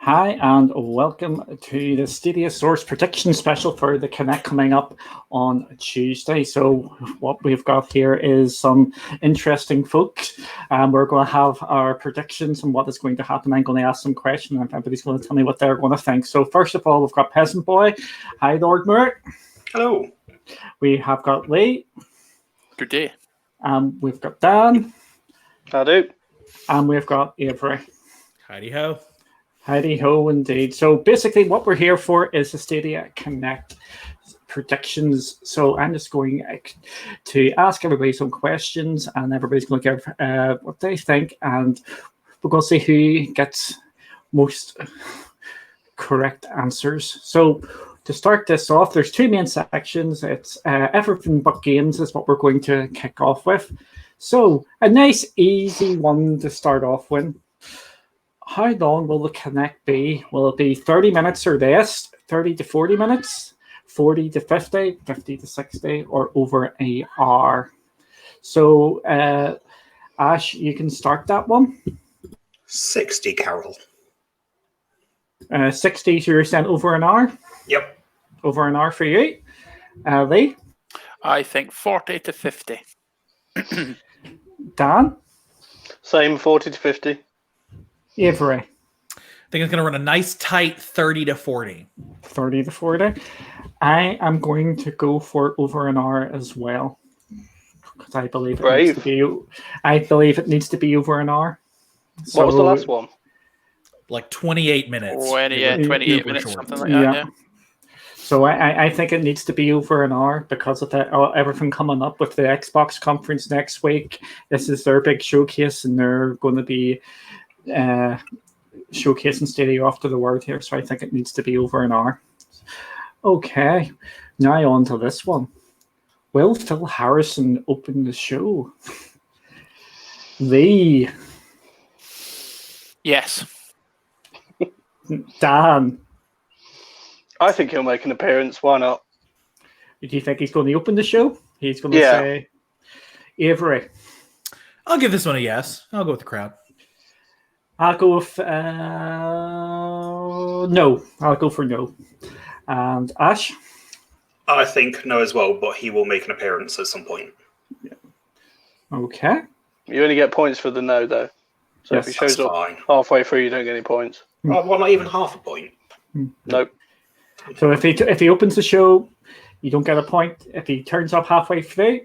Hi, and welcome to the Stadia Source prediction special for the Connect coming up on Tuesday. So what we've got here is some interesting folks. We're going to have our predictions and what is going to happen. I'm going to ask some questions, and everybody's going to tell me what they're going to think. So first of all, we've got Peasant Boy. Hi, Lord Moore. Hello. We have got Lee. Good day. We've got Dan. Howdy. And we've got Avery. Heidi ho. Heidi ho, indeed. So basically what we're here for is the Stadia Connect predictions. So I'm just going to ask everybody some questions, and everybody's going to give what they think, and we're going to see who gets most correct answers. So to start this off, there's two main sections. It's everything but games is what we're going to kick off with. So a nice easy one to start off with. How long will the Connect be? Will it be 30 minutes or less, 30 to 40 minutes, 40 to 50, 50 to 60, or over an hour? So, Ash, you can start that one. 60, Carol. 60, so you're saying over an hour? Yep. Over an hour for you. Lee? I think 40 to 50. Dan? Same, 40 to 50. Avery? I think it's going to run a nice tight 30 to 40. 30 to 40. I am going to go for over an hour as well, because I believe it needs to be. I believe it needs to be over an hour. So, what was the last one? Like 28 minutes. 28 minutes, short. something like that. Yeah. So I think it needs to be over an hour because of that. Everything coming up with the Xbox conference next week. This is their big showcase, and they're going to be showcasing Stadia off to the world here. So I think it needs to be over an hour. Okay, now on to this one. Will Phil Harrison open the show? Lee. Yes. Dan. I think he'll make an appearance. Why not? Do you think he's going to open the show? He's going to say Avery. I'll give this one a yes. I'll go with the crowd. I'll go with no. I'll go for no. And Ash? I think no as well, but he will make an appearance at some point. Yeah. Okay. You only get points for the no, though. So Yes, if he shows up fine. halfway through, you don't get any points. Well, not even half a point. Nope. So if he opens the show, you don't get a point. If he turns up halfway through,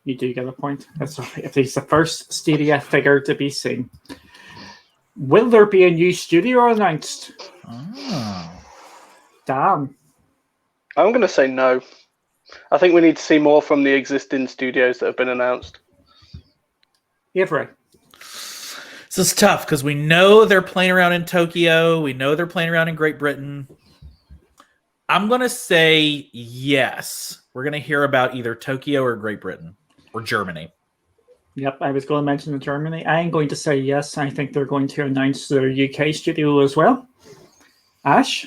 you do get a point. If he's the first Stadia figure to be seen. Will there be a new studio announced? Oh. Damn. I'm going to say no. I think we need to see more from the existing studios that have been announced. Avery. This is tough because we know they're playing around in Tokyo. We know they're playing around in Great Britain. I'm going to say yes. We're going to hear about either Tokyo or Great Britain or Germany. Yep, I was going to mention Germany. I'm going to say yes. I think they're going to announce their UK studio as well. Ash?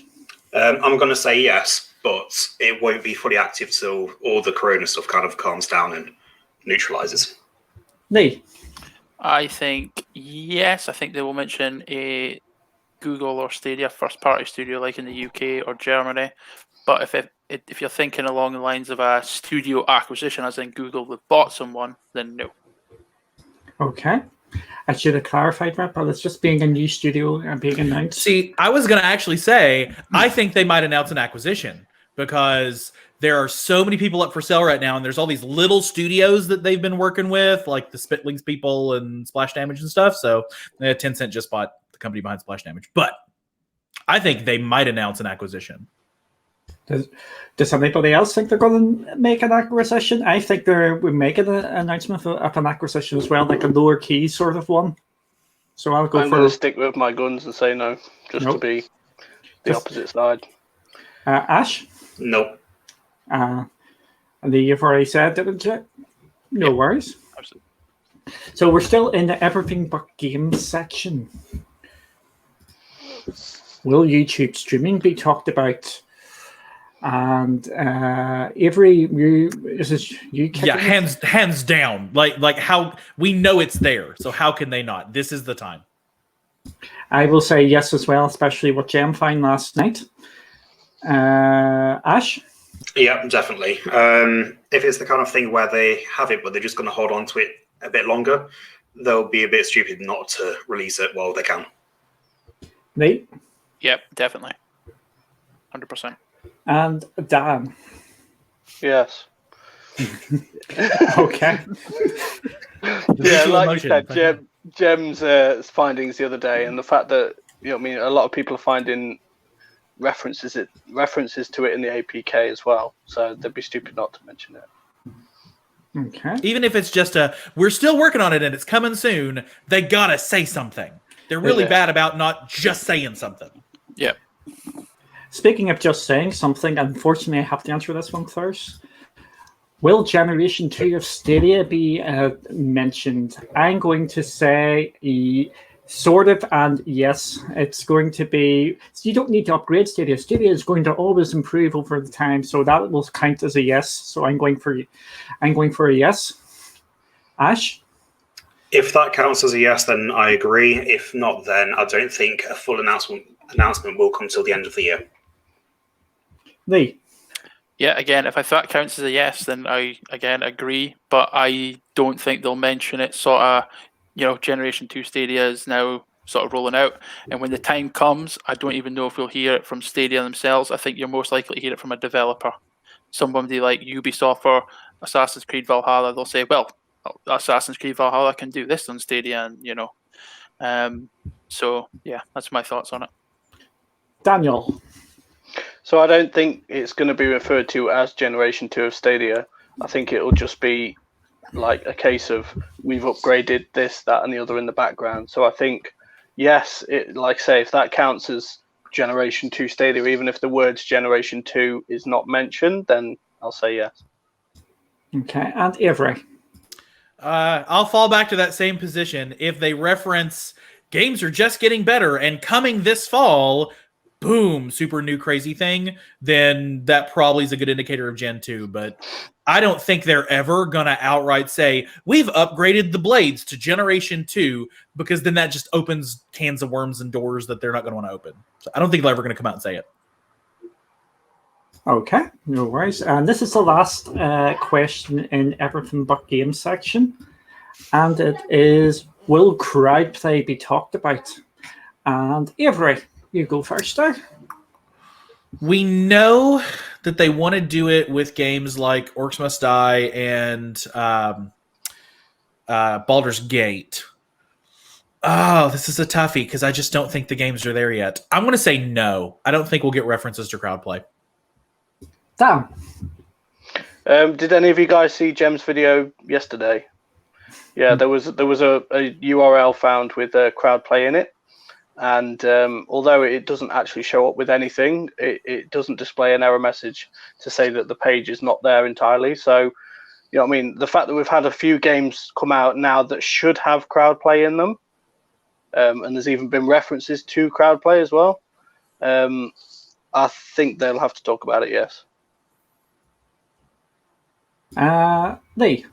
I'm going to say yes, but it won't be fully active till all the Corona stuff kind of calms down and neutralizes. Lee? I think yes. I think they will mention a Google or Stadia first-party studio like in the UK or Germany. But if you're thinking along the lines of a studio acquisition, as in Google have bought someone, then no. Okay. I should have clarified that, but it's just being a new studio and being announced. See, I was going to actually say, I think they might announce an acquisition because there are so many people up for sale right now, and there's all these little studios that they've been working with, like the Spitlings people and Splash Damage and stuff. So Tencent just bought the company behind Splash Damage. But I think they might announce an acquisition. Does anybody else think they're going to make an acquisition? I think we're making an announcement of an acquisition as well, like a lower key sort of one. So I'll go I'm going to stick with my guns and say no, just to be the opposite side. Ash? No. And you've already said, didn't you? No worries. Absolutely. So we're still in the everything but games section. Will YouTube streaming be talked about? And Avery, you yeah, hands down. Like how we know it's there. So how can they not? This is the time. I will say yes as well, especially what Jem found last night. Ash? Yeah, definitely. If it's the kind of thing where they have it, but they're just going to hold on to it a bit longer, they'll be a bit stupid not to release it while they can. Nate? Yep, definitely. 100%. And Dan? Yes. Okay. Yeah, like emotion. you said, Jem's findings the other day, and the fact that a lot of people are finding references to it in the APK as well. So they'd be stupid not to mention it. Okay. Even if it's just we're still working on it and it's coming soon, they gotta say something. They're really bad about not just saying something. Yep. Speaking of just saying something, unfortunately, I have to answer this one first. Will Generation 2 of Stadia be mentioned? I'm going to say sort of, and yes, it's going to be. So you don't need to upgrade Stadia. Stadia is going to always improve over the time, so that will count as a yes. So I'm going for a yes. Ash? If that counts as a yes, then I agree. If not, then I don't think a full announcement will come till the end of the year. Lee? Yeah, again, if I thought counts as a yes, then I again agree. But I don't think they'll mention it. Sort of, Generation 2 Stadia is now sort of rolling out, and when the time comes, I don't even know if we'll hear it from Stadia themselves. I think you're most likely to hear it from a developer, somebody like Ubisoft or Assassin's Creed Valhalla. They'll say, "Well, Assassin's Creed Valhalla can do this on Stadia," and So yeah, that's my thoughts on it. Daniel? So I don't think it's going to be referred to as Generation 2 of Stadia. I think it'll just be like a case of we've upgraded this, that, and the other in the background. So I think, yes, if that counts as Generation 2 Stadia, even if the words Generation 2 is not mentioned, then I'll say yes. Okay, and Avery? I'll fall back to that same position. If they reference games are just getting better and coming this fall, boom, super new crazy thing, then that probably is a good indicator of Gen 2. But I don't think they're ever going to outright say, we've upgraded the blades to Generation 2, because then that just opens cans of worms and doors that they're not going to want to open. So I don't think they're ever going to come out and say it. Okay, no worries. And this is the last question in Everything But Games section. And it is, will crowdplay be talked about? And Avery, you go first there. We know that they want to do it with games like Orcs Must Die and Baldur's Gate. Oh, this is a toughie because I just don't think the games are there yet. I'm going to say no. I don't think we'll get references to crowdplay. Dan? Did any of you guys see Jem's video yesterday? Yeah, there was a URL found with crowdplay in it. And although it doesn't actually show up with anything, it doesn't display an error message to say that the page is not there entirely. So, the fact that we've had a few games come out now that should have crowdplay in them, and there's even been references to crowdplay as well, I think they'll have to talk about it, yes. Lee?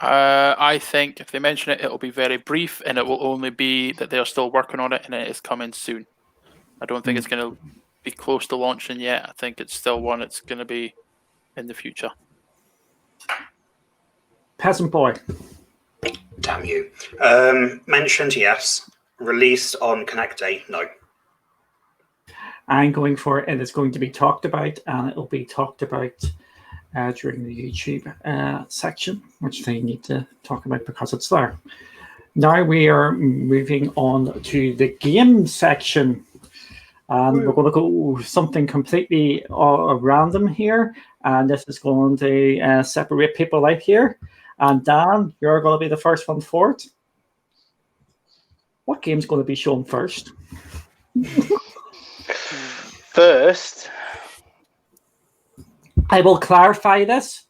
I think if they mention it, it'll be very brief, and it will only be that they're still working on it and it is coming soon. I don't think it's going to be close to launching yet. I think it's still one that's going to be in the future. Peasant Boy? Damn you. Mentioned, yes. Released on Connect Day, no. I'm going for it, and it's going to be talked about, and it'll be talked about during the YouTube section, which they need to talk about because it's there. Now we are moving on to the game section, and we're going to go something completely random here, and this is going to separate people out here. And Dan, you're going to be the first one for it. What game's going to be shown first? First, I will clarify this.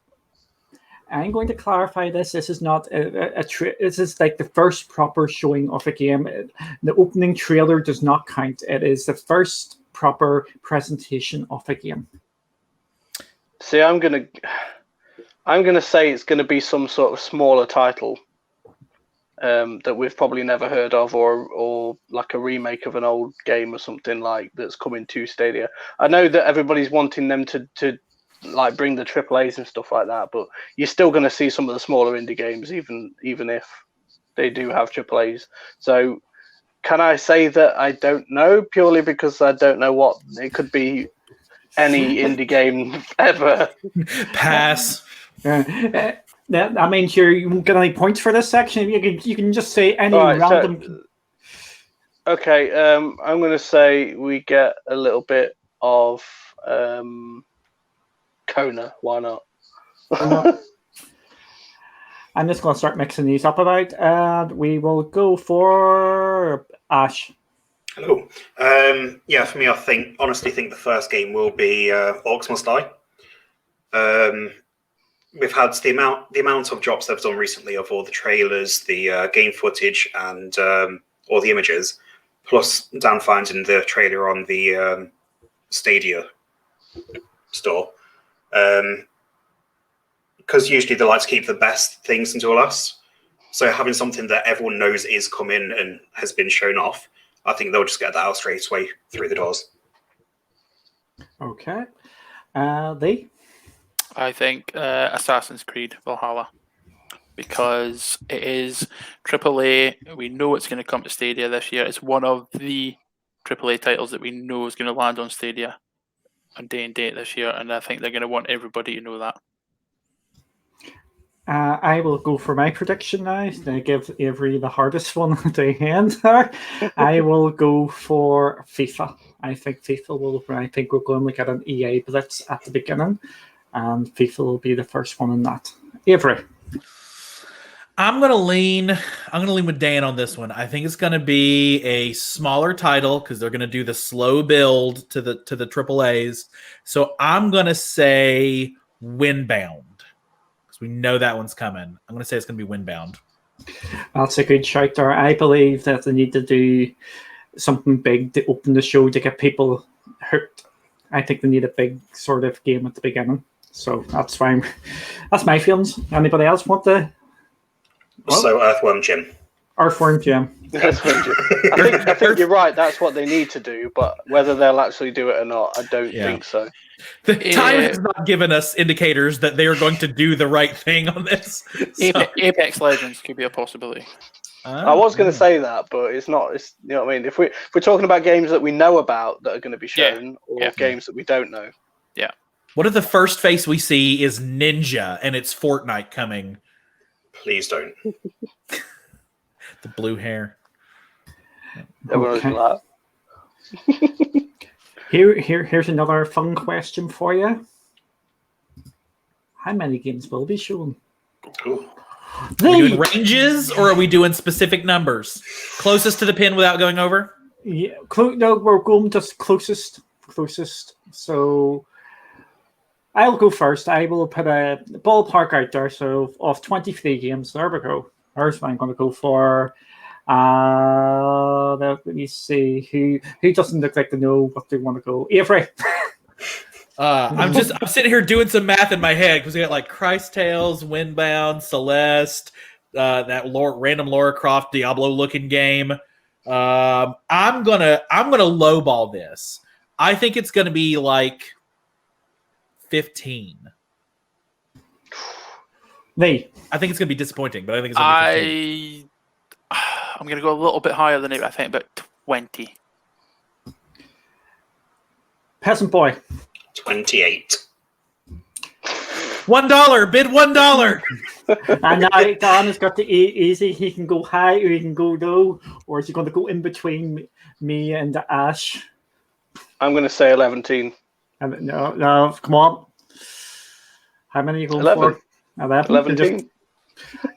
I'm going to clarify this. This is not this is like the first proper showing of a game. The opening trailer does not count. It is the first proper presentation of a game. See, I'm gonna say it's gonna be some sort of smaller title. that we've probably never heard of, or like a remake of an old game or something like that's coming to Stadia. I know that everybody's wanting them to like bring the AAAs and stuff like that, but you're still going to see some of the smaller indie games, even if they do have AAAs. So can I say that I don't know purely because I don't know what it could be? Any indie game ever. Pass. That means you won't get any points for this section. You can just say any random. Okay, I'm going to say we get a little bit of Kona. Why not? I'm just going to start mixing these up about, and we will go for Ash. Hello. Yeah, for me, I honestly think the first game will be Orcs Must Die. We've had the amount of drops they've done recently of all the trailers, the game footage, and all the images, plus Dan finding the trailer on the Stadia store. Because usually they like to keep the best things until last. So having something that everyone knows is coming and has been shown off, I think they'll just get that out straight away through the doors. Okay. Lee? I think Assassin's Creed Valhalla, because it is AAA. We know it's going to come to Stadia this year. It's one of the AAA titles that we know is going to land on Stadia on day and date this year, and I think they're going to want everybody to know that. I will go for my prediction now. I give Avery the hardest one to hand there. I will go for FIFA. I think FIFA will. I think we're going to look at an EA Blitz at the beginning, and FIFA will be the first one in that. Avery. I'm gonna lean with Dan on this one. I think it's gonna be a smaller title because they're gonna do the slow build to the AAAs. So I'm gonna say Windbound. We know that one's coming. I'm going to say it's going to be Windbound. That's a good shout there. I believe that they need to do something big to open the show to get people hooked. I think they need a big sort of game at the beginning. So that's fine. That's my feelings. Anybody else want to? Well, so Earthworm Jim. Earthworm Jim. I think you're right. That's what they need to do. But whether they'll actually do it or not, I don't think so. The time has not given us indicators that they are going to do the right thing on this. So. Apex Legends could be a possibility. I was going to say that, but it's not. It's, you know what I mean? If we're talking about games that we know about that are going to be shown, or games that we don't know. Yeah. What if the first face we see is Ninja and it's Fortnite coming? Please don't. The blue hair. Okay. Here's another fun question for you. How many games will be shown? Cool. Are we doing ranges or are we doing specific numbers? Closest to the pin without going over? Yeah, no, we're going just closest. So I'll go first. I will put a ballpark out there. So of 23 games, there we go. There's what I'm going to go for. Let me see who doesn't look like they know what they want to go. Avery. I'm sitting here doing some math in my head because we got like Christ Tales, Windbound, Celeste, that random Lara Croft Diablo looking game. I'm gonna lowball this. I think it's gonna be like 15. Me. I think it's gonna be disappointing, but I think it's gonna be 15. I'm going to go a little bit higher than it. I think about 20. Peasant Boy. 28. $1. Bid $1. And now Dan has got the easy. He can go high or he can go low, or is he going to go in between me and Ash? I'm going to say 11. No, come on. How many are you going 11. for? 11.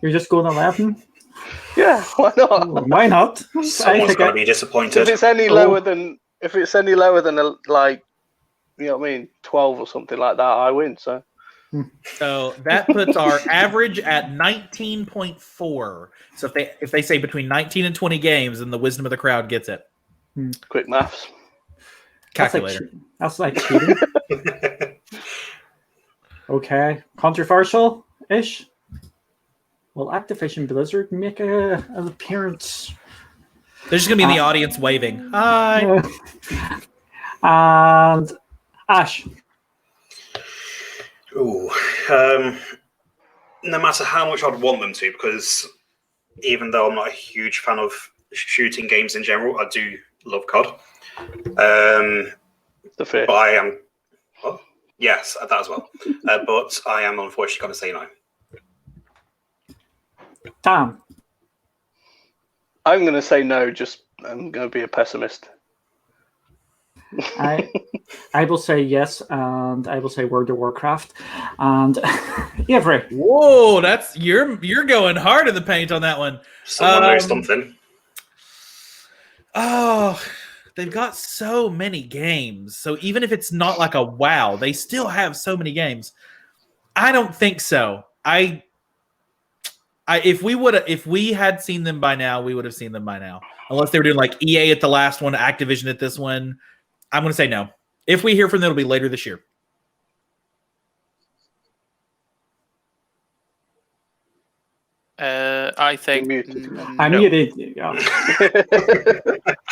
You're just going 11. Yeah, why not? Why not? Someone's going to be disappointed. If it's any lower than like, you know what I mean, 12 or something like that, I win. So that puts our average at 19.4. So if they say between 19 and 20 games, then the wisdom of the crowd gets it. Quick maths. Calculator. That's like cheating. Okay, controversial-ish. Will Activision-Blizzard make an appearance? They're just going to be in the audience waving. Hi. And Ash. Ooh, no matter how much I'd want them to, because even though I'm not a huge fan of shooting games in general, I do love COD. The fair. But I am, well, yes, that as well. But I am unfortunately going to say no. Dan. I'm going to say no. I'm going to be a pessimist. I will say yes, and I will say World of Warcraft. And Avery. Whoa, that's you're going hard in the paint on that one. Someone knows something. Oh, they've got so many games. So even if it's not like a WoW, they still have so many games. I don't think so. If we had seen them by now, we would have seen them by now. Unless they were doing like EA at the last one, Activision at this one. I'm going to say no. If we hear from them, it'll be later this year. I think I'm no. muted. Yeah.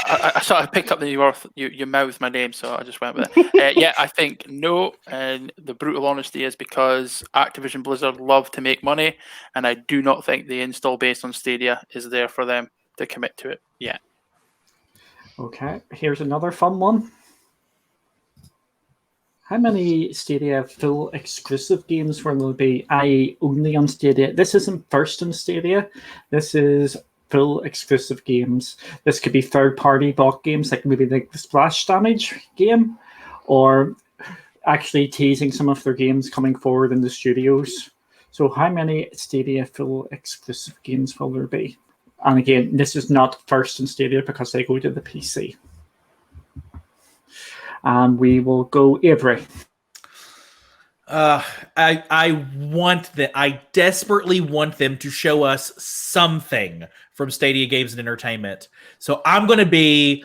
I sort of picked up that you mouthed my name, so I just went with it. Yeah, I think no, and the brutal honesty is because Activision Blizzard love to make money, and I do not think the install base on Stadia is there for them to commit to it yet. Okay, here's another fun one. How many Stadia full exclusive games will there be, i.e. only on Stadia? This isn't first on Stadia. This is full exclusive games. This could be third-party bought games, like maybe like the Splash Damage game, or actually teasing some of their games coming forward in the studios. So how many Stadia full exclusive games will there be? And again, this is not first in Stadia because they go to the PC. And we will go Avery. I desperately want them to show us something from Stadia Games and Entertainment. So I'm going to be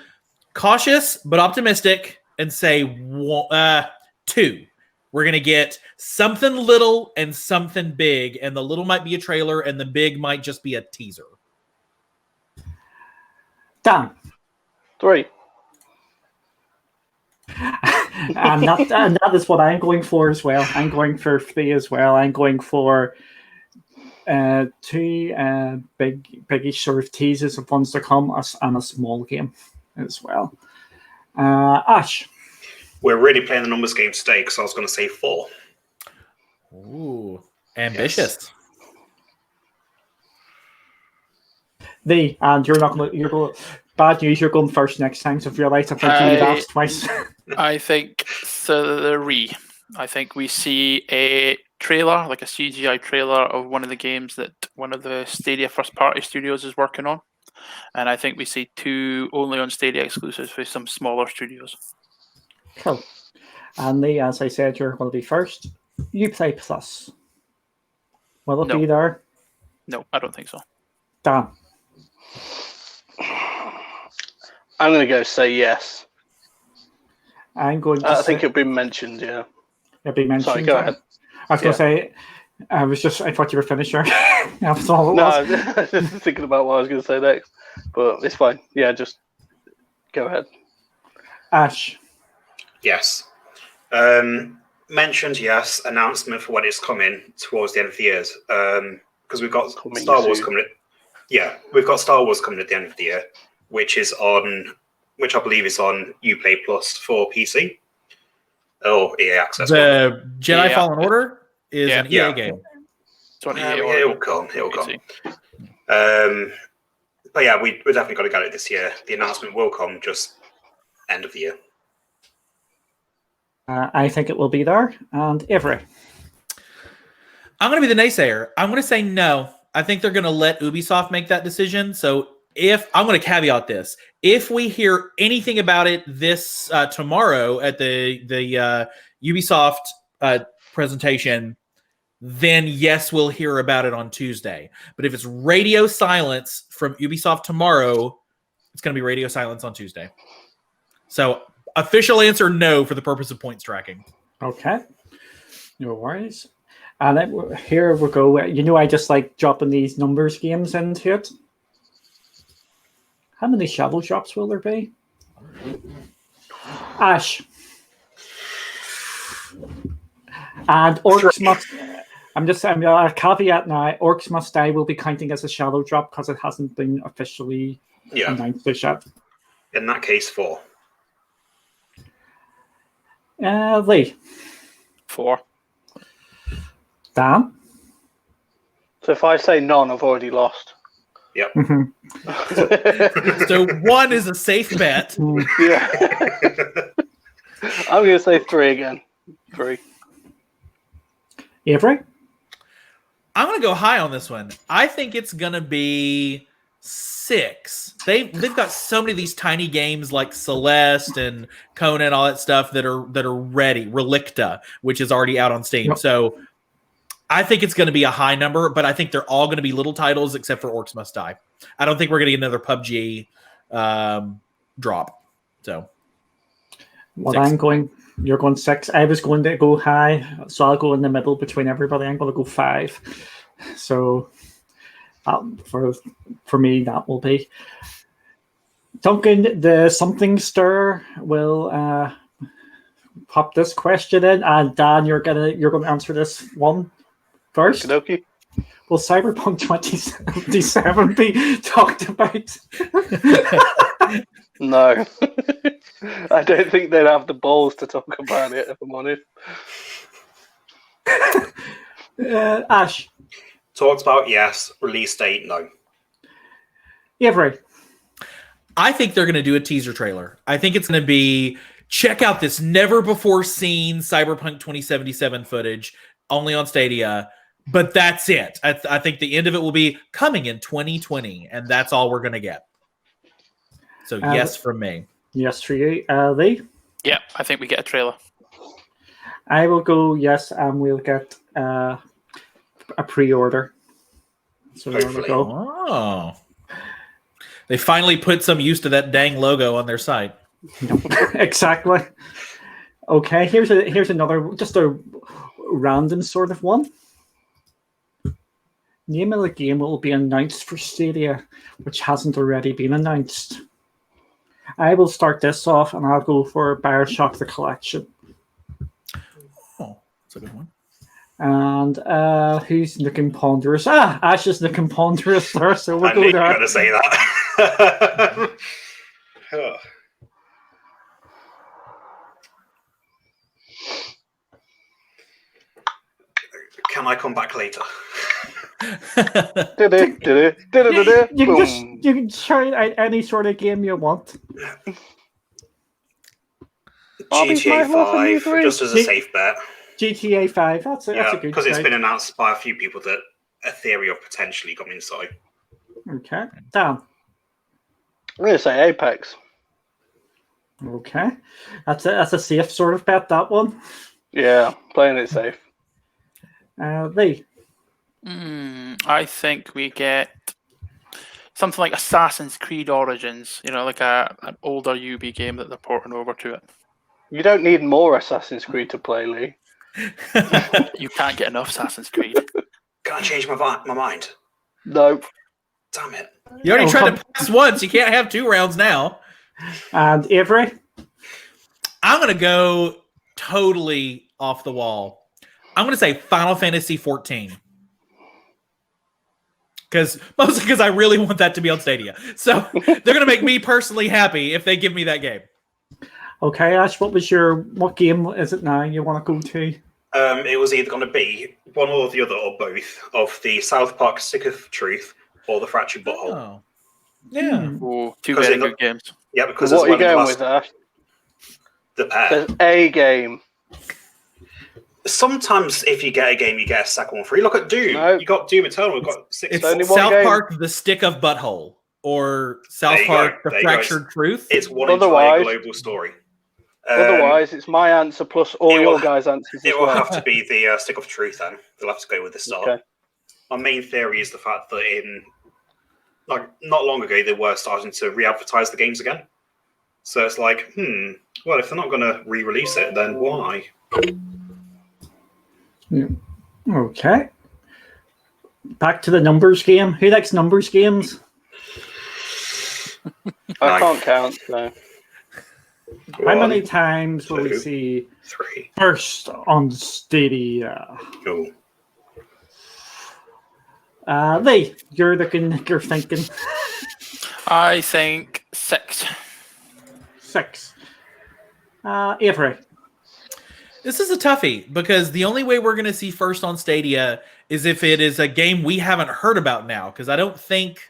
cautious but optimistic and say 2. We're going to get something little and something big, and the little might be a trailer and the big might just be a teaser. Dan. 3. And that is what I'm going for as well. I'm going for 3 as well. I'm going for 2 biggish sort of teasers of ones to come, and a small game as well. Ash. We're really playing the numbers game today because I was going to say 4. Ooh, ambitious. Yes. And you're going. Bad news. You're going first next time. So I've realised you've asked twice. I think 3. I think we see a trailer, like a CGI trailer of one of the games that one of the Stadia first-party studios is working on, and I think we see 2 only on Stadia exclusives for some smaller studios. Cool. And Lee, as I said, you're going to be first. Uplay Plus. Will it be there? No, I don't think so. Dan. I'm going to go say yes. I'm going to I think it'll be mentioned, yeah. It'll be mentioned. Sorry, go ahead. I was going to say, I thought you were finished there. That's all it was. I was just thinking about what I was going to say next. But it's fine. Yeah, just go ahead. Ash. Yes. Mentioned yes. Announcement for when it's coming towards the end of the year. Because we've got Star Wars coming. We've got Star Wars coming at the end of the year, which I believe is on Uplay Plus for PC. Oh, EA Access. The Jedi Fallen Order is an EA game. It'll come. But yeah, we're definitely going to get it this year. The announcement will come just end of the year. I think it will be there. And Avery. I'm going to be the naysayer. I'm going to say no. I think they're going to let Ubisoft make that decision. So I'm going to caveat this. If we hear anything about it this tomorrow at the Ubisoft presentation, then yes, we'll hear about it on Tuesday. But if it's radio silence from Ubisoft tomorrow, it's going to be radio silence on Tuesday. So official answer, no, for the purpose of points tracking. Okay. No worries. And here we go. You know, I just like dropping these numbers games into it. How many shadow drops will there be? Ash. And orcs must. I'm a caveat now. Orcs Must Die will be counting as a shadow drop because it hasn't been officially announced yet. In that case, 4. Lee. 4. Dan. So if I say none, I've already lost. Yep. So 1 is a safe bet. Yeah. I'm going to say 3 again. 3. Avery. I'm going to go high on this one. I think it's going to be 6. They've got so many of these tiny games like Celeste and Conan and all that stuff that are ready. Relicta, which is already out on Steam. Yep. So I think it's going to be a high number, but I think they're all going to be little titles except for Orcs Must Die. I don't think we're going to get another PUBG drop. So, Well, 6. You're going 6. I was going to go high, so I'll go in the middle between everybody. I'm going to go 5. So, for me, that will be. Duncan, the Something Stir will pop this question in, and Dan, you're going to answer this one first. Okey-dokey. Will Cyberpunk 2077 be talked about? No. I don't think they'd have the balls to talk about it, if I'm honest. Ash. Talked about, yes. Release date, no. Avery. I think they're going to do a teaser trailer. I think it's going to be, check out this never-before-seen Cyberpunk 2077 footage, only on Stadia. But that's it. I think the end of it will be coming in 2020, and that's all we're going to get. So yes from me. Yes for you. Lee? Yeah, I think we get a trailer. I will go yes, and we'll get a pre-order. So there we Hopefully. go. Oh. They finally put some use to that dang logo on their site. Exactly. Okay, here's another, just a random sort of one. Name of the game will be announced for Stadia, which hasn't already been announced. I will start this off, and I'll go for BioShock the Collection. Oh, that's a good one. And who's looking ponderous? Ash is looking ponderous there, so we'll I go knew you there. were going to say that. Can I come back later? You can try any sort of game you want. GTA 5, just as a safe bet. GTA 5, that's a good because it's choice. been announced by a few people that a theory of potentially coming inside. Okay, Dan. I'm going to say Apex. Okay, that's a safe sort of bet, that one. Yeah, playing it safe. Lee. I think we get something like Assassin's Creed Origins, like an older UB game that they're porting over to it. You don't need more Assassin's Creed to play, Lee. You can't get enough Assassin's Creed. Can I change my mind? Nope. Damn it. You already tried to pass once. You can't have 2 rounds now. And Avery? I'm going to go totally off the wall. I'm going to say Final Fantasy 14. Mostly because I really want that to be on Stadia. So they're going to make me personally happy if they give me that game. Okay, Ash, what game is it now you want to go to? It was either going to be one or the other or both of the South Park Stick of Truth or the Fractured Butthole. Oh. Yeah. Oh, 2 very good games. Yeah, because What are you going with, Ash? The pair. There's a game. Sometimes if you get a game, you get a second one free. Look at Doom. No. You got Doom Eternal. We've got 6. It's only one South game. Park, The Stick of Butthole, or South There you Park, go. The There you go. Fractured Truth. It's one Otherwise- entire global story. Otherwise, it's my answer plus all it your will- guys' answers as It will well. have to be the Stick of Truth then. They'll have to go with the start. Okay. My main theory is the fact that not long ago, they were starting to re-advertise the games again. So it's like, well, if they're not going to re-release it, then why? Yeah. Okay. Back to the numbers game. Who likes numbers games? I can't count. So. How many times will we 2, see 3. first on Stadia? No. Lee, you're thinking I think 6. 6. Avery. This is a toughie because the only way we're going to see first on Stadia is if it is a game we haven't heard about now. Because I don't think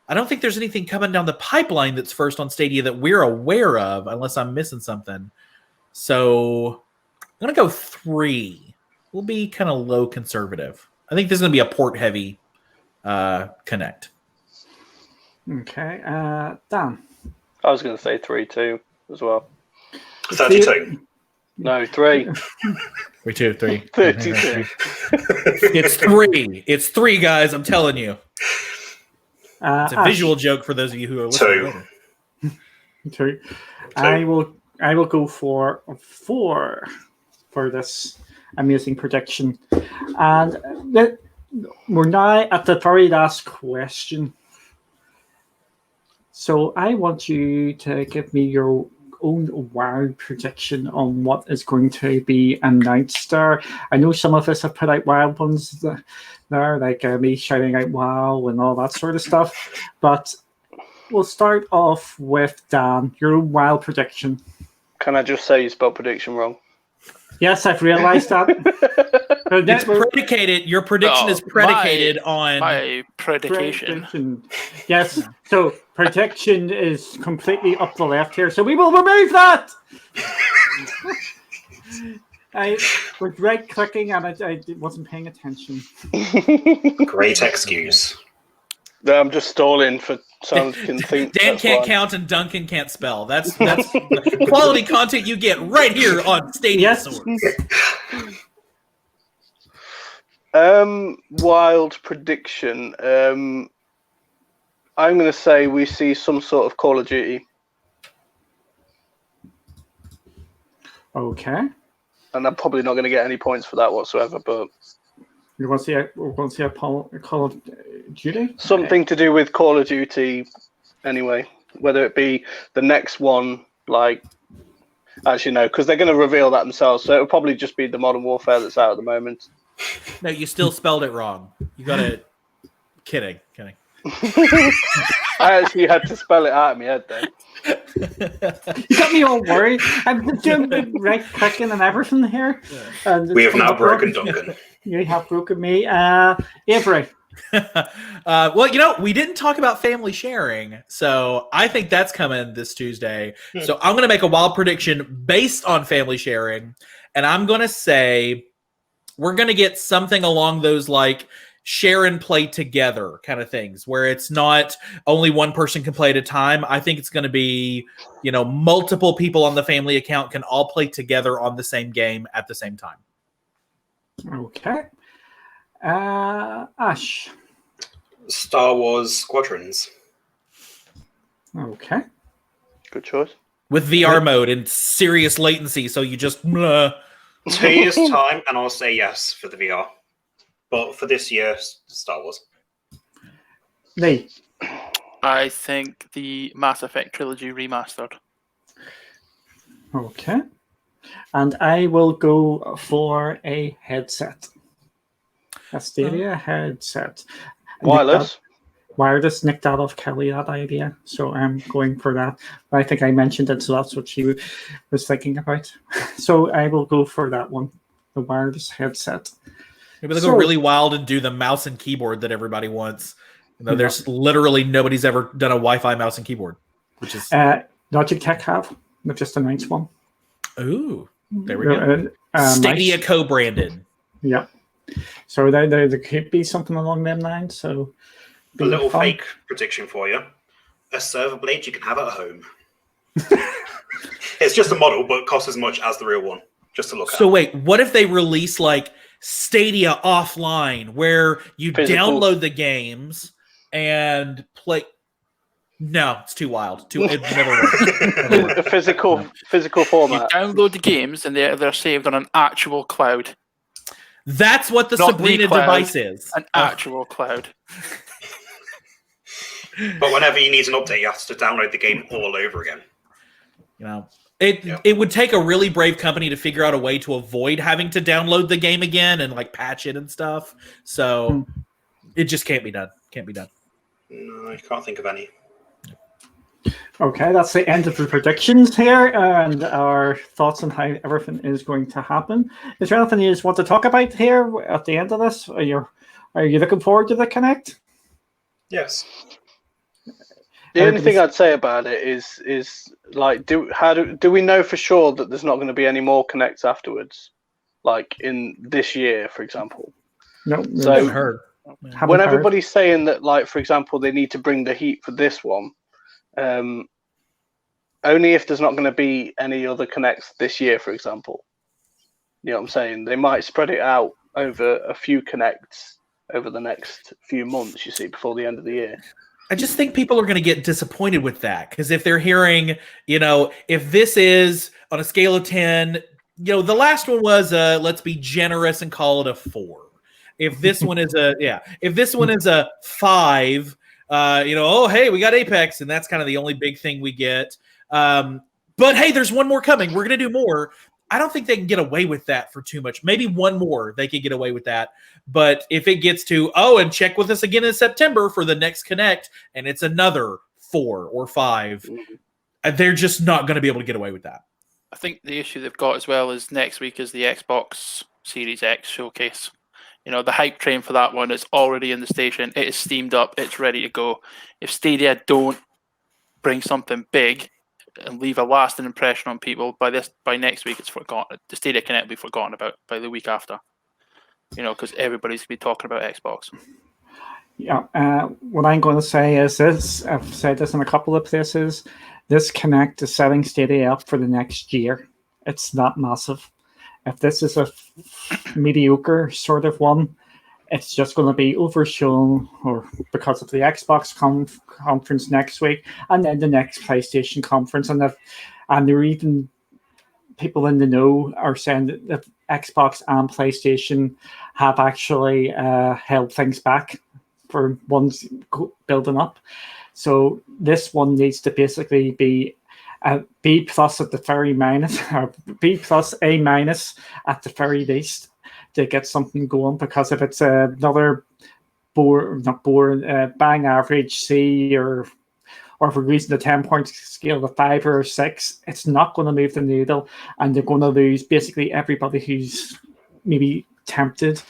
there's anything coming down the pipeline that's first on Stadia that we're aware of, unless I'm missing something. So I'm going to go 3. We'll be kind of low conservative. I think this is going to be a port-heavy Connect. Okay. Dan. I was going to say 3 too as well. 32. No, 3. 3, 2, 3. 32. It's 3. It's 3, guys. I'm telling you. It's a visual joke for those of you who are listening. 2. I will go for 4 for this amazing prediction, and we're now at the very last question. So I want you to give me your own wild prediction on what is going to be announced there. I know some of us have put out wild ones there, like me shouting out "wow" and all that sort of stuff. But we'll start off with Dan. Your own wild prediction. Can I just say you spelled prediction wrong? Yes, I've realised that. It's predicated. Your prediction is predicated on my predication. Yes. So prediction is completely up the left here. So we will remove that. I was right clicking and I wasn't paying attention. Great excuse. No, I'm just stalling for someone can think. Dan can't count and Duncan can't spell. That's the quality content you get right here on Stadia Source. Wild prediction. I'm going to say we see some sort of Call of Duty. Okay. And I'm probably not going to get any points for that whatsoever, but you want to see a Call of Duty? Something to do with Call of Duty anyway. Whether it be the next one, like, actually no, because they're going to reveal that themselves. So it'll probably just be the Modern Warfare that's out at the moment. No, you still spelled it wrong. You got it. Kidding. I actually had to spell it out of my head then. You got me all worried. I'm doing right clicking and everything here. Yeah. We have now broken Duncan. You have broken me. Avery. Well, we didn't talk about family sharing, so I think that's coming this Tuesday. So I'm going to make a wild prediction based on family sharing, and I'm going to say we're going to get something along those like share and play together kind of things, where it's not only one person can play at a time. I think it's going to be, multiple people on the family account can all play together on the same game at the same time. Okay. Ash. Star Wars Squadrons. Okay. Good choice. With VR mode and serious latency, so you just... 2 years' time, and I'll say yes for the VR. But for this year, Star Wars. Lee. I think the Mass Effect trilogy remastered. Okay. And I will go for a headset. A Stadia headset. Wireless nicked out of Kelly, that idea. So I'm going for that. I think I mentioned it, so that's what she was thinking about. So I will go for that one, the wireless headset. Maybe they'll go really wild and do the mouse and keyboard that everybody wants. There's literally nobody's ever done a Wi-Fi mouse and keyboard, which is Logitech have. They've just announced one. Ooh, there we go. Stadia co-branded. Yeah. So there could be something along them lines. So a little fake prediction for you: a server blade you can have at home. It's just a model, but it costs as much as the real one. Just to look at. So wait, what if they release like Stadia offline, where you download the games and play? No, it's too wild. It never works. The physical format. You download the games and they're saved on an actual cloud. That's what the Not the Sabrina cloud, device is. An actual cloud. But whenever you need an update, you have to download the game all over again. You know, it would take a really brave company to figure out a way to avoid having to download the game again and like patch it and stuff. So it just can't be done. Can't be done. No, I can't think of any. Okay, that's the end of the predictions here and our thoughts on how everything is going to happen. Is there anything you just want to talk about here at the end of this? Are you looking forward to the Connect? Yes. The only thing I'd say about it is like, do we know for sure that there's not going to be any more Connects afterwards, like in this year, for example? No, so haven't heard. When everybody's saying that, like, for example, they need to bring the heat for this one, only if there's not going to be any other Connects this year, for example. You know what I'm saying? They might spread it out over a few Connects over the next few months, you see, before the end of the year. I just think people are going to get disappointed with that because if they're hearing, if this is on a scale of 10, the last one was let's be generous and call it a 4. If this one is if this one is a 5, oh, hey, we got Apex, and that's kind of the only big thing we get. But hey, there's one more coming. We're going to do more. I don't think they can get away with that for too much. Maybe one more, they could get away with that. But if it gets to, and check with us again in September for the next Connect, and it's another 4 or 5, they're just not going to be able to get away with that. I think the issue they've got as well is next week is the Xbox Series X showcase. The hype train for that one is already in the station. It is steamed up. It's ready to go. If Stadia don't bring something big and leave a lasting impression on people, by next week it's forgotten. The Stadia Connect will be forgotten about by the week after. Because everybody's going to be talking about Xbox. Yeah, what I'm going to say is this. I've said this in a couple of places. This Connect is setting Stadia up for the next year. It's not massive. If this is a mediocre sort of one, it's just going to be overshown or because of the Xbox conference next week and then the next PlayStation conference. And there are even people in the know are saying that Xbox and PlayStation have actually held things back for ones building up. So this one needs to basically be a B plus at the very minus, or B plus A minus at the very least to get something going. Because if it's another bang average C or if we're using the 10-point scale of 5 or 6, it's not going to move the needle, and they're going to lose basically everybody who's maybe tempted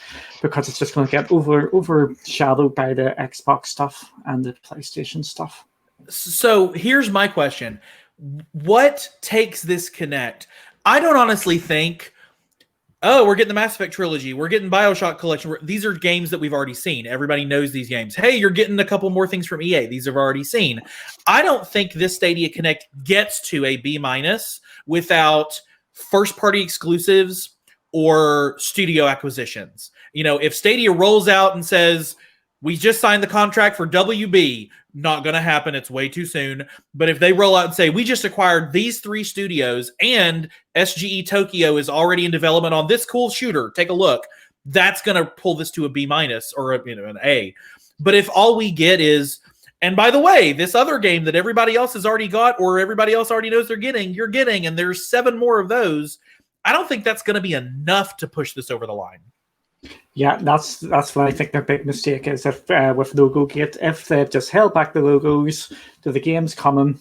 because it's just going to get overshadowed by the Xbox stuff and the PlayStation stuff. So here's my question. What takes this Connect? I don't honestly think, we're getting the Mass Effect trilogy. We're getting BioShock Collection. These are games that we've already seen. Everybody knows these games. Hey, you're getting a couple more things from EA. These have already seen. I don't think this Stadia Connect gets to a B- without first-party exclusives or studio acquisitions. If Stadia rolls out and says, we just signed the contract for WB, not going to happen. It's way too soon. But if they roll out and say, we just acquired these 3 studios and SGE Tokyo is already in development on this cool shooter, take a look, that's going to pull this to a B- or an A. But if all we get is, and by the way, this other game that everybody else has already got or everybody else already knows you're getting, and there's 7 more of those, I don't think that's going to be enough to push this over the line. Yeah, that's what I think their big mistake is. If with LogoGate, if they've just held back the logos to the games coming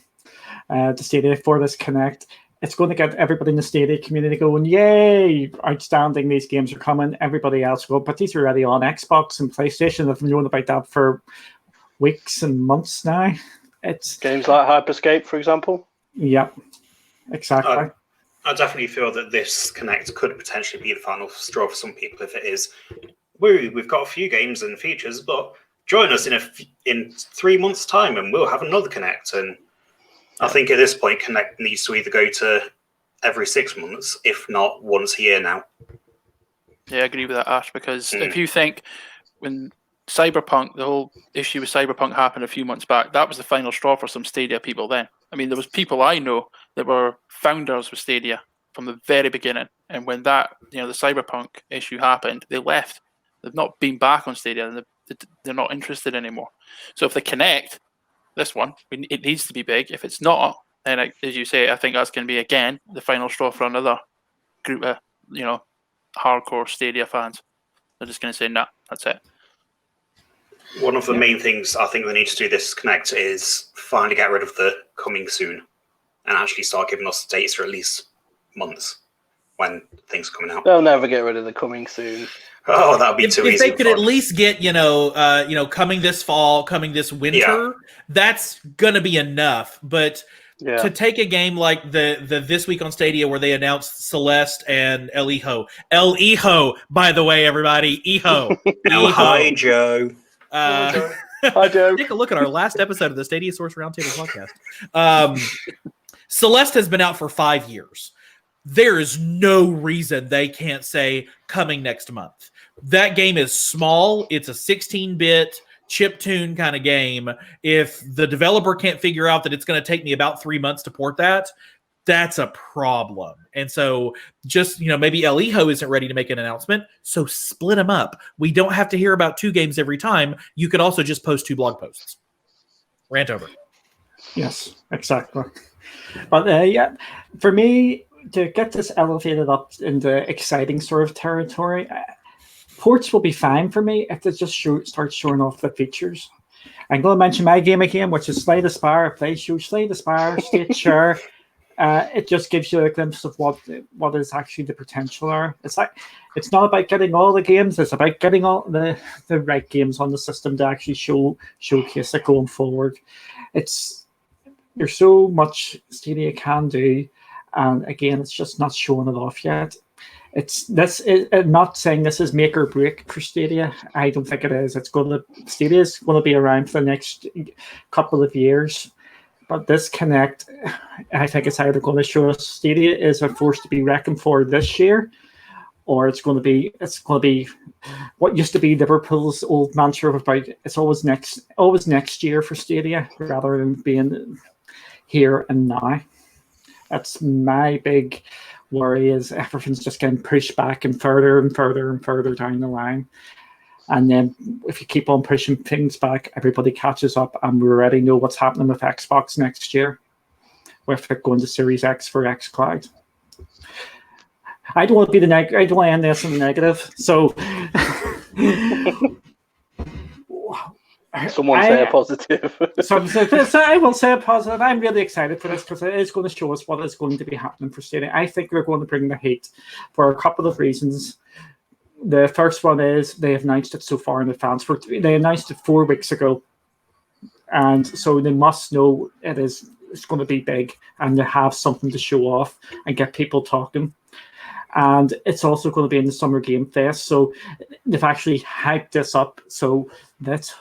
to Stadia for this Connect, it's going to get everybody in the Stadia community going, yay, outstanding, these games are coming. Everybody else will, but these are already on Xbox and PlayStation. They've known about that for weeks and months now. It's games like Hyperscape, for example. Yeah, exactly. I definitely feel that this Connect could potentially be the final straw for some people. If it is, we've got a few games and features, but join us in 3 months' time, and we'll have another Connect. And I think at this point, Connect needs to either go to every 6 months, if not once a year now. Yeah, I agree with that, Ash. Because if you think when Cyberpunk, the whole issue with Cyberpunk happened a few months back, that was the final straw for some Stadia people then. I mean, there was people I know that were founders with Stadia from the very beginning. And when that, the Cyberpunk issue happened, they left. They've not been back on Stadia, and they're not interested anymore. So if they connect this one, it needs to be big. If it's not, then as you say, I think that's going to be again the final straw for another group of hardcore Stadia fans. They're just going to say, nah, that's it. One of the main things I think they need to do this Connect is finally get rid of the coming soon and actually start giving us dates for at least months when things are coming out. They'll never get rid of the coming soon. Oh, that would be too easy. If they could at least get, coming this fall, coming this winter, that's going to be enough. But to take a game like the This Week on Stadia where they announced Celeste and El Hijo, by the way, everybody, Hijo. Hi, Joe. Hi, Joe. Take a look at our last episode of the Stadia Source Roundtable podcast. Celeste has been out for 5 years. There is no reason they can't say coming next month. That game is small. It's a 16-bit chiptune kind of game. If the developer can't figure out that it's going to take me about 3 months to port that, that's a problem. And so just, maybe El Hijo isn't ready to make an announcement, so split them up. We don't have to hear about 2 games every time. You could also just post 2 blog posts. Rant over. Yes, exactly. But for me, to get this elevated up into exciting sort of territory, ports will be fine for me if they just start showing off the features. I'm going to mention my game again, which is Slay the Spire. Play Slay the Spire, State Share. It just gives you a glimpse of what is actually the potential are. It's not about getting all the games. It's about getting all the right games on the system to actually showcase it going forward. There's so much Stadia can do, and again, it's just not showing it off yet. I'm not saying this is make or break for Stadia. I don't think it is. Stadia is going to be around for the next couple of years. But this Connect, I think it's either going to show us Stadia is a force to be reckoned for this year, or it's going to be what used to be Liverpool's old mantra about it's always next year for Stadia rather than being here and now. That's my big worry, is everything's just getting pushed back and further and further and further down the line. And then if you keep on pushing things back, everybody catches up, and we already know what's happening with Xbox next year, with it going to Series X for xCloud. I don't want to be I don't want to end this in the negative. So someone say a positive. So I will say a positive. I'm really excited for this because it is going to show us what is going to be happening for Stadia. I think we're going to bring the heat for a couple of reasons. The first one is they have announced it so far in advance. They announced it 4 weeks ago, and so they must know it's going to be big, and they have something to show off and get people talking. And it's also going to be in the Summer Game Fest, so they've actually hyped this up. So let's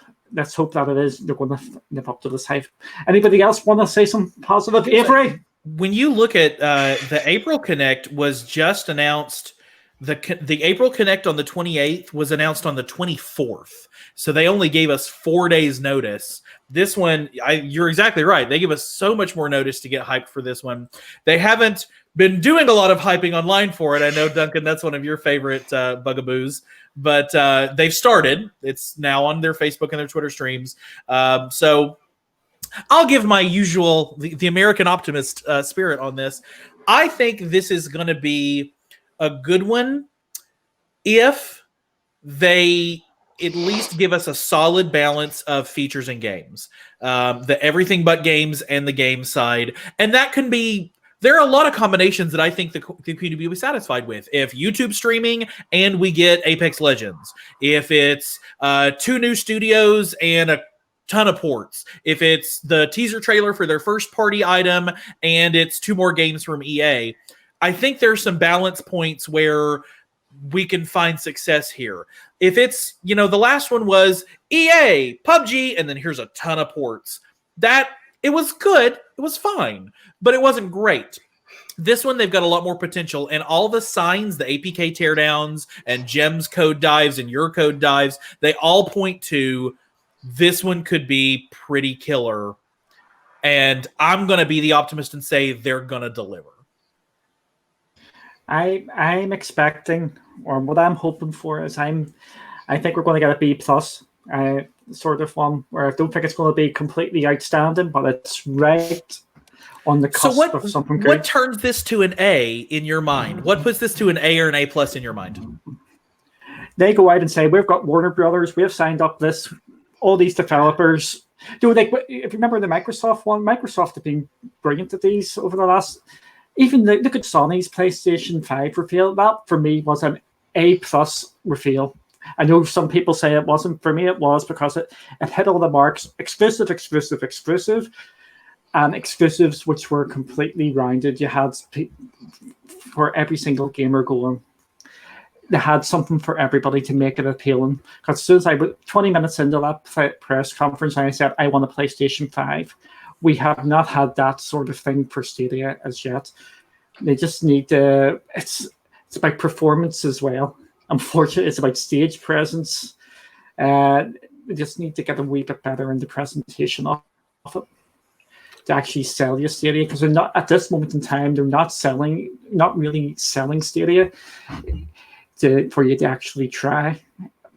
hope that they're going to live up to this hype. Anybody else want to say something positive? Avery? When you look at the April Connect was just announced. The April Connect on the 28th was announced on the 24th. So they only gave us 4 days notice. This one, you're exactly right. They give us so much more notice to get hyped for this one. They haven't been doing a lot of hyping online for it. I know, Duncan, that's one of your favorite bugaboos. But they've started. It's now on their Facebook and their Twitter streams. So I'll give my usual, the American optimist spirit on this. I think this is going to be a good one if they at least give us a solid balance of features and games, the everything but games and the game side. And that can be, there are a lot of combinations that I think the community will be satisfied with. If YouTube streaming and we get Apex Legends, if it's 2 new studios and a ton of ports, if it's the teaser trailer for their first party item and it's 2 more games from EA, I think there's some balance points where we can find success here. If it's, the last one was EA, PUBG, and then here's a ton of ports. It was good. It was fine, but it wasn't great. This one, they've got a lot more potential, and all the signs, the APK teardowns and Gems code dives and your code dives, they all point to this one could be pretty killer. And I'm going to be the optimist and say they're going to deliver. I'm expecting, or what I'm hoping for is I think we're going to get a B plus sort of one, where I don't think it's going to be completely outstanding, but it's right on the So cusp of something good. what turns this to an A in your mind? What puts this to an A or an A plus in your mind? They go out and say, we've got Warner Brothers, we've signed up all these developers. If you remember the Microsoft one, Microsoft have been brilliant at these over the last. Even look at Sony's PlayStation 5 reveal. That for me was an A plus reveal. I know some people say it wasn't. For me, it was, because it hit all the marks. Exclusive, and exclusives which were completely rounded. You had for every single gamer going. They had something for everybody to make it appealing. Because as soon as I was 20 minutes into that press conference, I said, I want a PlayStation 5. We have not had that sort of thing for Stadia as yet. They just need to. It's about performance as well. Unfortunately, it's about stage presence. They just need to get a wee bit better in the presentation of it to actually sell your Stadia, because they're not at this moment in time. They're not really selling Stadia for you to actually try.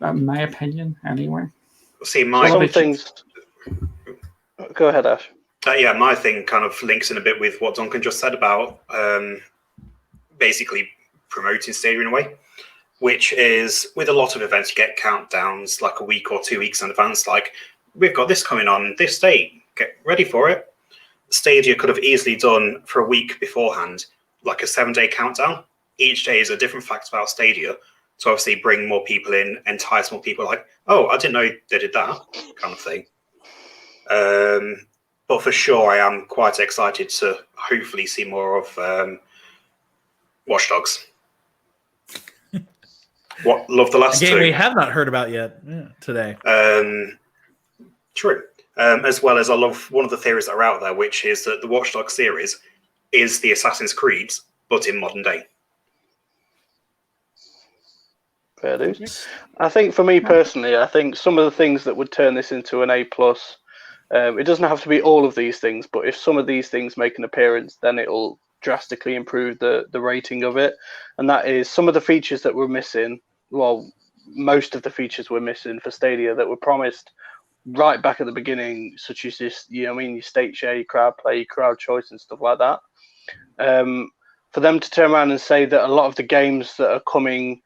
In my opinion, anyway. See, Some things. Go ahead, Ash. My thing kind of links in a bit with what Duncan just said about basically promoting Stadia in a way, which is with a lot of events, you get countdowns like a week or 2 weeks in advance, like, we've got this coming on this date, get ready for it. Stadia could have easily done for a week beforehand, like a 7-day countdown. Each day is a different fact about Stadia to obviously bring more people in, entice more people, like, oh, I didn't know they did that kind of thing. But for sure, I am quite excited to hopefully see more of Watch Dogs. Love the last game two. we have not heard about yet today. True. As well as I love one of the theories that are out there, which is that the Watch Dogs series is the Assassin's Creed, but in modern day. Fair dues. I think for me personally, I think some of the things that would turn this into an A plus. It doesn't have to be all of these things, but if some of these things make an appearance, then it'll drastically improve the rating of it. And that is some of the features that were missing. Well, most of the features were missing for Stadia that were promised right back at the beginning, such as this, your state share, your crowd play, your crowd choice, and stuff like that. For them to turn around and say that a lot of the games that are coming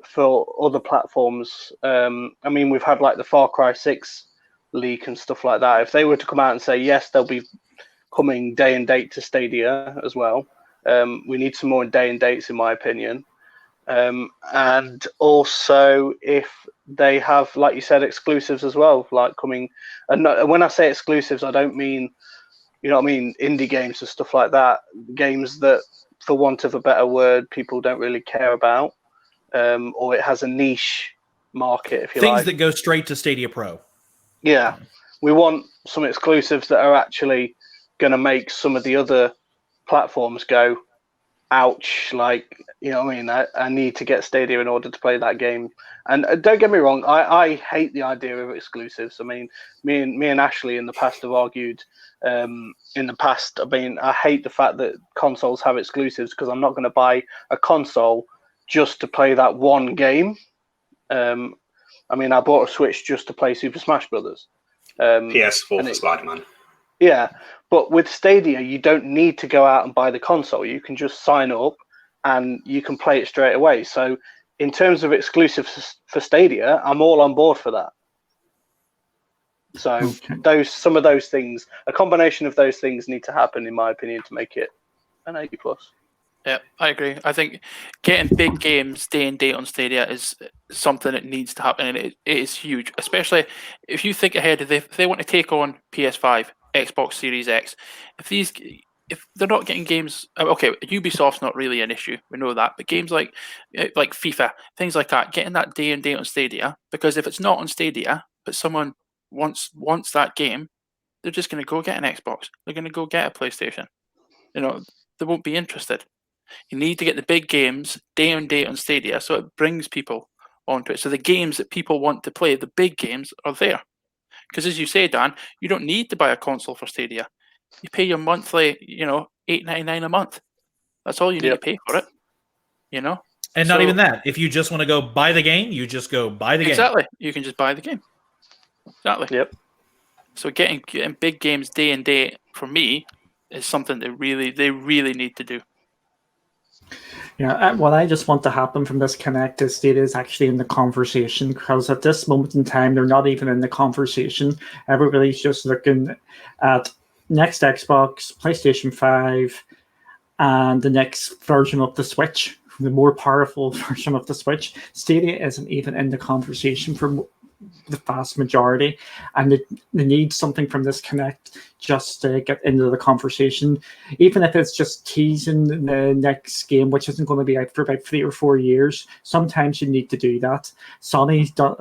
for other platforms, we've had like the Far Cry 6 leak and stuff like that. If they were to come out and say yes, they'll be coming day and date to Stadia as well, we need some more day and dates, in my opinion. And also, if they have, like you said, exclusives as well, like coming. And when I say exclusives, I don't mean, indie games and stuff like that. Games that, for want of a better word, people don't really care about, or it has a niche market, if you like. Things that go straight to Stadia Pro. Yeah, we want some exclusives that are actually going to make some of the other platforms go, ouch, like, I need to get Stadia in order to play that game. And don't get me wrong, I hate the idea of exclusives. Me and Ashley in the past have argued, I hate the fact that consoles have exclusives, because I'm not going to buy a console just to play that one game. I bought a Switch just to play Super Smash Brothers. PS4 for Spider-Man. Yeah, but with Stadia, you don't need to go out and buy the console. You can just sign up and you can play it straight away. So in terms of exclusives for Stadia, I'm all on board for that. So some of those things, a combination of those things need to happen, in my opinion, to make it an A+. Yeah, I agree. I think getting big games day and date on Stadia is something that needs to happen, and it is huge. Especially if you think ahead, if they want to take on PS5, Xbox Series X, if they're not getting games, okay, Ubisoft's not really an issue, we know that, but games like FIFA, things like that, getting that day and date on Stadia, because if it's not on Stadia, but someone wants that game, they're just going to go get an Xbox. They're going to go get a PlayStation. They won't be interested. You need to get the big games day and date on Stadia, so it brings people onto it. So the games that people want to play, the big games, are there. Because as you say, Dan, you don't need to buy a console for Stadia. You pay your monthly, $8.99 a month. That's all you need to pay for it. you know. And not even that. If you just want to go buy the game, you just go buy the game. Exactly. You can just buy the game. Exactly. Yep. So getting big games day and day for me is something they really need to do. Yeah, what I just want to happen from this Connect is Stadia is actually in the conversation, because at this moment in time, they're not even in the conversation. Everybody's just looking at next Xbox, PlayStation 5, and the next version of the Switch, the more powerful version of the Switch. Stadia isn't even in the conversation for the vast majority, and they need something from this Connect just to get into the conversation, even if it's just teasing the next game, which isn't going to be out for about 3 or 4 years. Sometimes you need to do that. Sony's done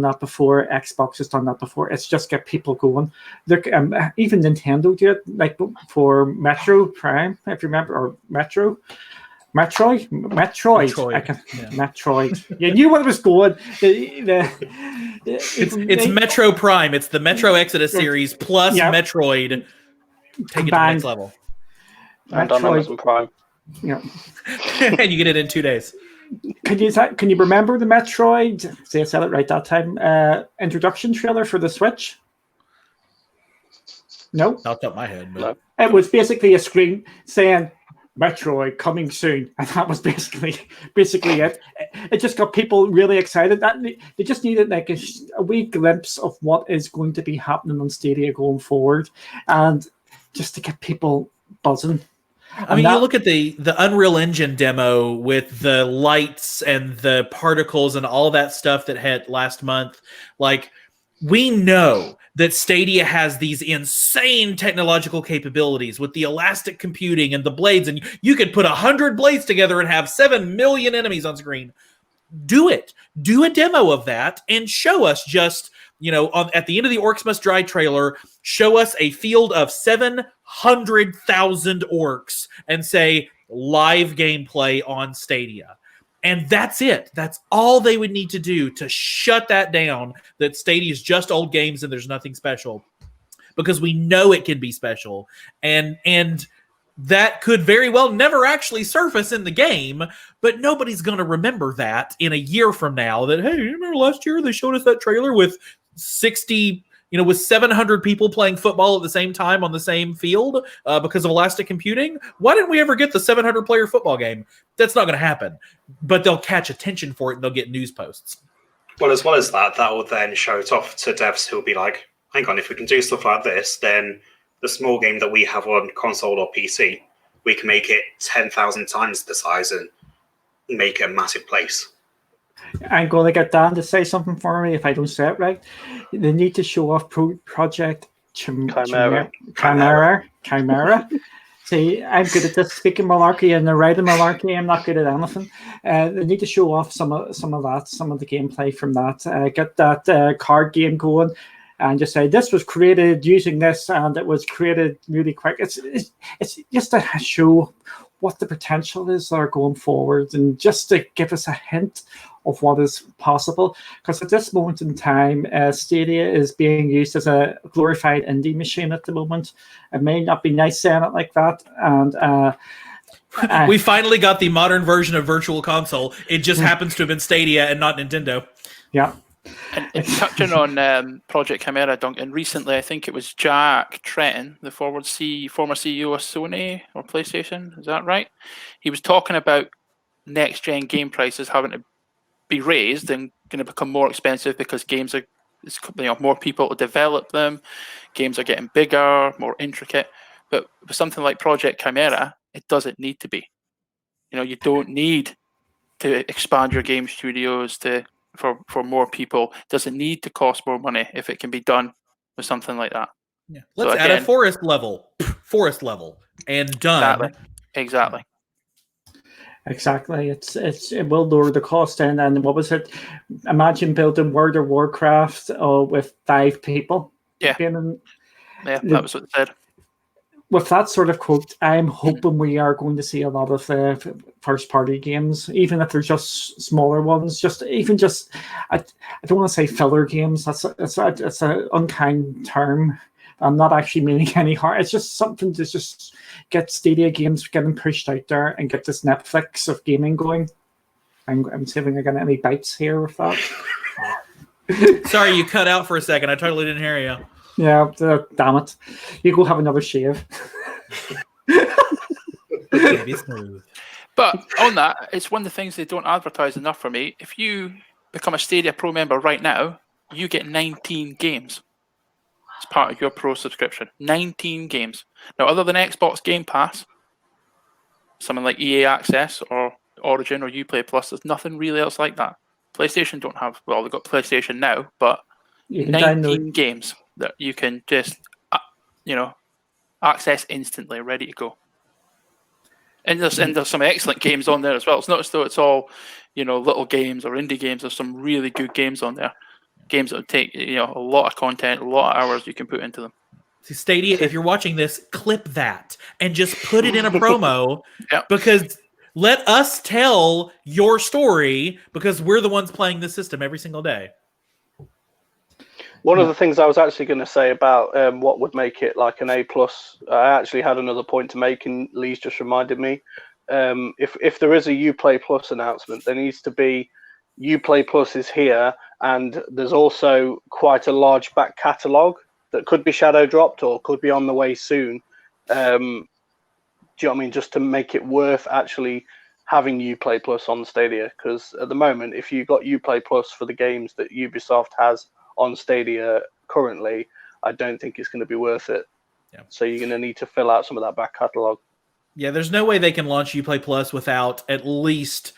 that before. Xbox has done that before. It's just get people going. Look, even Nintendo did it, like for Metro Prime, if you remember, or Metroid. Metroid. You knew where it was going. It's Metro Prime. It's the Metro Exodus series plus Metroid. Take it to the next level. And on Amazon Prime. Yeah. And you get it in 2 days. Can you remember the Metroid? Say I said it right that time. Introduction trailer for the Switch. No, not off the top of my head. But... No. It was basically a screen saying Metroid coming soon, and that was basically it. It just got people really excited. That they just needed like a wee glimpse of what is going to be happening on Stadia going forward, and just to get people buzzing. I mean, you look at the Unreal Engine demo with the lights and the particles and all that stuff that hit last month. Like, we know that Stadia has these insane technological capabilities with the elastic computing and the blades, and you could put 100 blades together and have 7 million enemies on screen. Do it. Do a demo of that and show us just, at the end of the Orcs Must Die trailer, show us a field of 700,000 orcs and say live gameplay on Stadia. And that's it. That's all they would need to do to shut that down, that Stadia is just old games and there's nothing special. Because we know it can be special. And that could very well never actually surface in the game, but nobody's going to remember that in a year from now, that, hey, you remember last year they showed us that trailer with 700 people playing football at the same time on the same field because of elastic computing? Why didn't we ever get the 700-player football game? That's not going to happen. But they'll catch attention for it, and they'll get news posts. Well, as well as that will then show it off to devs who'll be like, hang on, if we can do stuff like this, then the small game that we have on console or PC, we can make it 10,000 times the size and make a massive place. I'm going to get Dan to say something for me if I don't say it right. They need to show off Project Chimera. See, I'm good at this speaking malarkey and the writing malarkey. I'm not good at anything. They need to show off some of the gameplay from that. Get that card game going, and just say this was created using this, and it was created really quick. It's just to show what the potential is there going forward, and just to give us a hint of what is possible. Because at this moment in time, Stadia is being used as a glorified indie machine at the moment. It may not be nice saying it like that. And we finally got the modern version of Virtual Console. It just happens to have been Stadia and not Nintendo. Yeah. And touching on Project Chimera, Duncan, recently I think it was Jack Tretton, the former CEO of Sony or PlayStation, is that right? He was talking about next-gen game prices having to be raised and going to become more expensive because games are, more people to develop them, games are getting bigger, more intricate. But with something like Project Chimera, it doesn't need to be. You don't need to expand your game studios for more people. It doesn't need to cost more money if it can be done with something like that. Yeah. Let's add a forest level, and done. Exactly. It will lower the cost. And what was it? Imagine building World of Warcraft with 5 people. Yeah. That was what it said. With that sort of quote, I'm hoping we are going to see a lot of first-party games, even if they're just smaller ones. I don't want to say filler games. That's an unkind term, I'm not actually meaning any harm. It's just something to just get Stadia games getting pushed out there and get this Netflix of gaming going. I'm saving I got any bites here with that. Sorry, you cut out for a second. I totally didn't hear you. Yeah, damn it. You go have another shave. Baby smooth. But on that, it's one of the things they don't advertise enough for me. If you become a Stadia Pro member right now, you get 19 games as part of your Pro subscription. 19 games. Now, other than Xbox Game Pass, something like EA Access or Origin or Uplay Plus, there's nothing really else like that. PlayStation don't have, well, they've got PlayStation Now, but 19 games that you can just, access instantly, ready to go. And there's some excellent games on there as well. It's not as though it's all, little games or indie games. There's some really good games on there. Games that would take, a lot of content, a lot of hours you can put into them. See, Stadia, if you're watching this, clip that and just put it in a promo Yep. because let us tell your story because we're the ones playing this system every single day. One of the things I was actually going to say about what would make it like an A+, I actually had another point to make, and Lee's just reminded me. If there is a Uplay Plus announcement, there needs to be Uplay Plus is here, and there's also quite a large back catalogue that could be shadow dropped or could be on the way soon. Do you know what I mean? Just to make it worth actually having Uplay Plus on Stadia, because at the moment, if you got Uplay Plus for the games that Ubisoft has on Stadia currently, I don't think it's going to be worth it. Yeah. So you're going to need to fill out some of that back catalog. Yeah, there's no way they can launch Uplay Plus without at least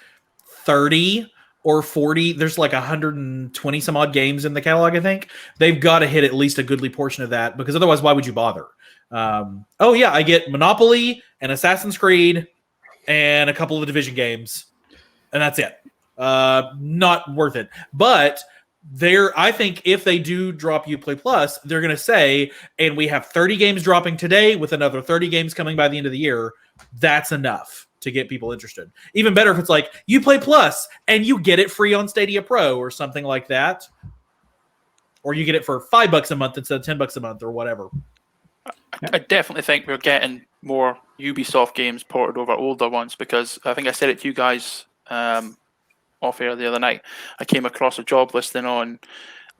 30 or 40. There's like 120 some odd games in the catalog, I think. They've got to hit at least a goodly portion of that, because otherwise, why would you bother? I get Monopoly and Assassin's Creed and a couple of the Division games, and that's it. Not worth it. But I think if they do drop Uplay Plus, they're going to say, and we have 30 games dropping today with another 30 games coming by the end of the year. That's enough to get people interested. Even better if it's like Uplay Plus and you get it free on Stadia Pro or something like that. Or you get it for $5 a month instead of $10 a month or whatever. I definitely think we're getting more Ubisoft games ported over older ones, because I think I said it to you guys off air the other night. I came across a job listing on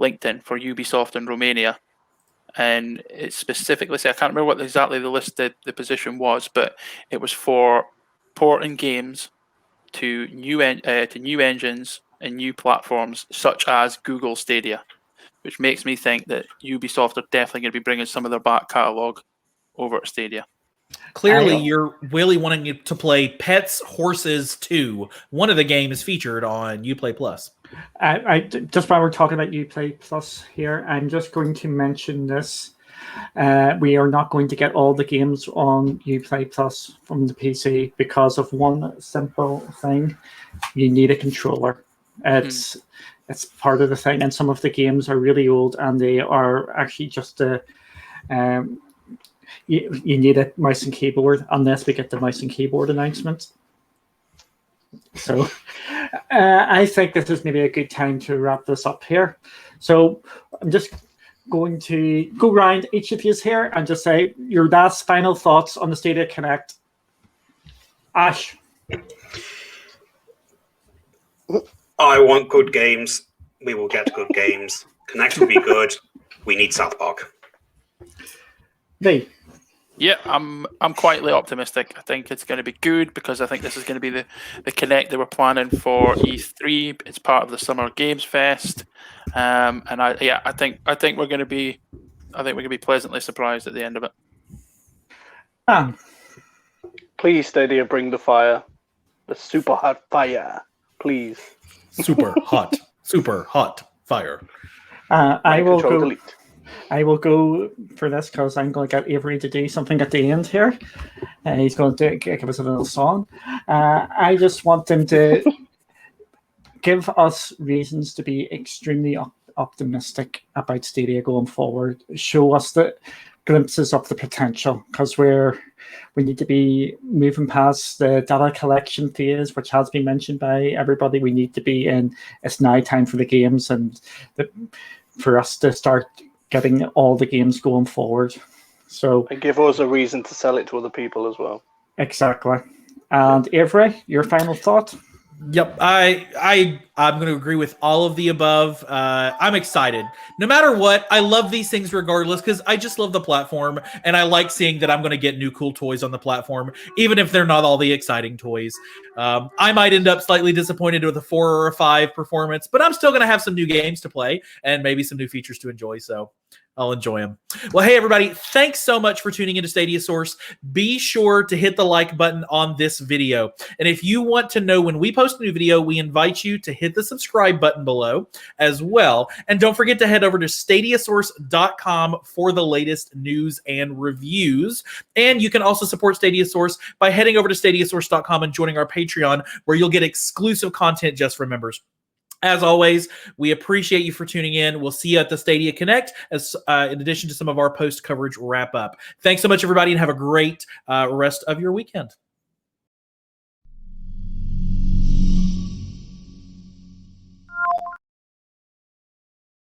LinkedIn for Ubisoft in Romania, and it specifically said, I can't remember what exactly the position was, but it was for porting games to new engines and new platforms such as Google Stadia, which makes me think that Ubisoft are definitely going to be bringing some of their back catalogue over to Stadia. Clearly, you're really wanting to play Pets, Horses 2. One of the games featured on Uplay Plus. I just while we're talking about Uplay Plus here, I'm just going to mention this. We are not going to get all the games on Uplay Plus from the PC because of one simple thing. You need a controller. It's part of the thing, and some of the games are really old, and they are actually just you need a mouse and keyboard unless we get the mouse and keyboard announcement. So I think this is maybe a good time to wrap this up here. So I'm just going to go around each of you here and just say your last final thoughts on the Stadia Connect. Ash. I want good games. We will get good games. Connect will be good. We need South Park. Lee. Yeah, I'm quietly optimistic. I think it's going to be good, because I think this is going to be the Connect they were planning for E3. It's part of the Summer Games Fest, and I think we're going to be pleasantly surprised at the end of it. Please, Stadia, bring the fire, the super hot fire, please. Super hot fire. I will go for this because I'm going to get Avery to do something at the end here. He's going to give us a little song. I just want him to give us reasons to be extremely optimistic about Stadia going forward. Show us the glimpses of the potential, because we need to be moving past the data collection phase, which has been mentioned by everybody. We need to be in, it's now time for the games and for us to start getting all the games going forward. So And give us a reason to sell it to other people as well. exactly. And Avery, your final thought? Yep, I'm going to agree with all of the above. I'm excited. No matter what, I love these things regardless because I just love the platform, and I like seeing that I'm going to get new cool toys on the platform, even if they're not all the exciting toys. I might end up slightly disappointed with a 4 or a 5 performance, but I'm still going to have some new games to play and maybe some new features to enjoy, so I'll enjoy them. Well, hey, everybody, thanks so much for tuning into Stadia Source. Be sure to hit the like button on this video. And if you want to know when we post a new video, we invite you to hit the subscribe button below as well. And don't forget to head over to stadiasource.com for the latest news and reviews. And you can also support Stadia Source by heading over to stadiasource.com and joining our Patreon, where you'll get exclusive content just for members. As always, we appreciate you for tuning in. We'll see you at the Stadia Connect, as in addition to some of our post-coverage wrap-up. Thanks so much, everybody, and have a great rest of your weekend.